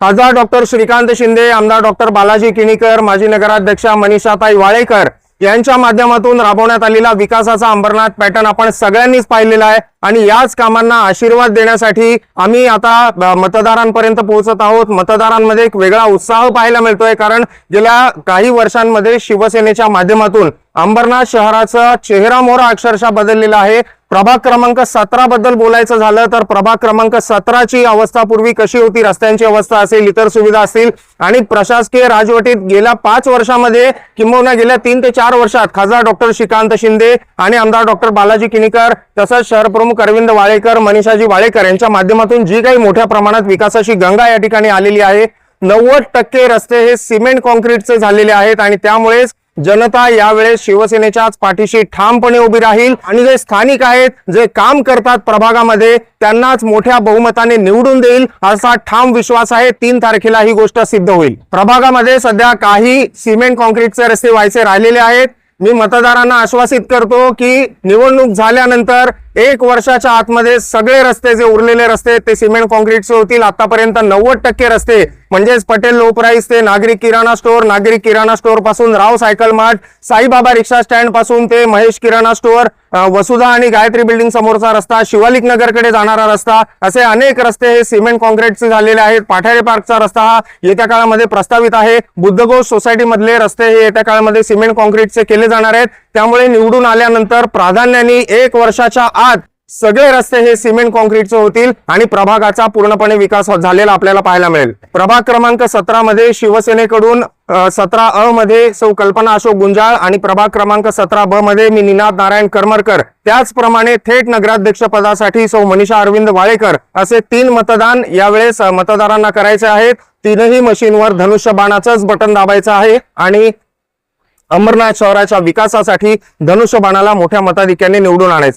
खासदार डॉक्टर श्रीकांत शिंदे, आमदार डॉक्टर बालाजी किणीकर, माजी नगराध्यक्षा मनीषाताई वाळेकर यांच्या माध्यमातून राबवण्यात आलेला विकासाचा अंबरनाथ पॅटर्न आपण सगळ्यांनीच पाहिलेला आहे आणि याच कामांना आशीर्वाद देण्यासाठी आम्ही आता मतदारांपर्यंत पोहोचत आहोत। मतदारांमध्ये एक वेगळा उत्साह पाहायला मिळतोय, कारण गेल्या काही वर्षांमध्ये शिवसेनेच्या माध्यमातून अंबरनाथ शहराचा चेहरा मोहरा अक्षरशः बदललेला आहे। प्रभाग क्रमांक 17 बद्दल बोलायचं झालं तर प्रभाग क्रमांक 17 ची अवस्था पूर्वी कशी होती, रस्त्यांची अवस्था असेल, इतर सुविधा असतील आणि प्रशासकीय राजवटीत गेल्या 5 वर्षांमध्ये किंबहुना गेल्या 3 ते 4 वर्षात खासदार डॉक्टर श्रीकांत शिंदे आणि आमदार डॉक्टर बालाजी किणीकर तसंच शहर प्रमुख अरविंद वाळेकर, मनीषाजी वाळेकर यांच्या माध्यमातून जी काही मोठ्या प्रमाणात विकासाची गंगा या ठिकाणी आलेली आहे। 90% रस्ते हे सिमेंट कॉन्क्रीटचे झालेले आहेत आणि त्यामुळेच जनता यावेळेस शिवसेनेच्याच पाठीशी ठामपणे उभी राहील आणि जे स्थानिक आहेत, जे काम करतात प्रभागामध्ये, त्यांनाच मोठ्या बहुमताने निवडून देईल असा ठाम विश्वास आहे। 3 तारखेला ही गोष्ट सिद्ध होईल। प्रभागामध्ये सध्या काही सिमेंट कॉन्क्रीटचे रस्ते व्हायचे राहिलेले आहेत। मी मतदारांना आश्वासित करतो की निवडणूक झाल्यानंतर 1 वर्षाच्या आतमध्ये सगळे रस्ते, जे उरलेले रस्ते ते सिमेंट कॉन्क्रीटचे होतील। आतापर्यंत 90% रस्ते म्हणजेच पटेल लो प्राइस ते नागरिक किराणा स्टोअर, नागरिक किराणा स्टोअर पासून राव सायकल मार्ट, साईबाबा रिक्षा स्टँड पासून ते महेश किराणा स्टोअर, वसुधा आणि गायत्री बिल्डिंग समोरचा रस्ता, शिवालिक नगरकडे जाणारा रस्ता, असे अनेक रस्ते हे सिमेंट कॉन्क्रीटचे झालेले आहेत। पाठारे पार्कचा रस्ता हा येत्या काळामध्ये प्रस्तावित आहे। बुद्धघोष सोसायटी मधले रस्ते हे येत्या काळामध्ये सिमेंट कॉन्क्रीटचे केले जाणार आहेत। त्यामुळे निवडून आल्यानंतर प्राधान्याने 1 वर्षाच्या आत सगळे रस्ते हे सिमेंट कॉन्क्रीटचे होतील आणि प्रभागाचा पूर्णपणे विकास झालेला आपल्याला पाहायला मिळेल। प्रभाग क्रमांक 17 मध्ये शिवसेनेकडून 17 अ मध्ये सौ कल्पना अशोक गुंजाळ आणि प्रभाग क्रमांक 17 ब मध्ये मी निनाद नारायण करमरकर, त्याचप्रमाणे थेट नगराध्यक्ष पदासाठी सौ मनीषा अरविंद वाळेकर असे 3 मतदान यावेळेस मतदारांना करायचे आहेत। 3ही मशीनवर धनुष्यबाणाचंच बटन दाबायचं आहे आणि अंबरनाथ शहराच्या विकासासाठी धनुष्यबाणाला मोठ्या मताधिक्याने निवडून आणायचं।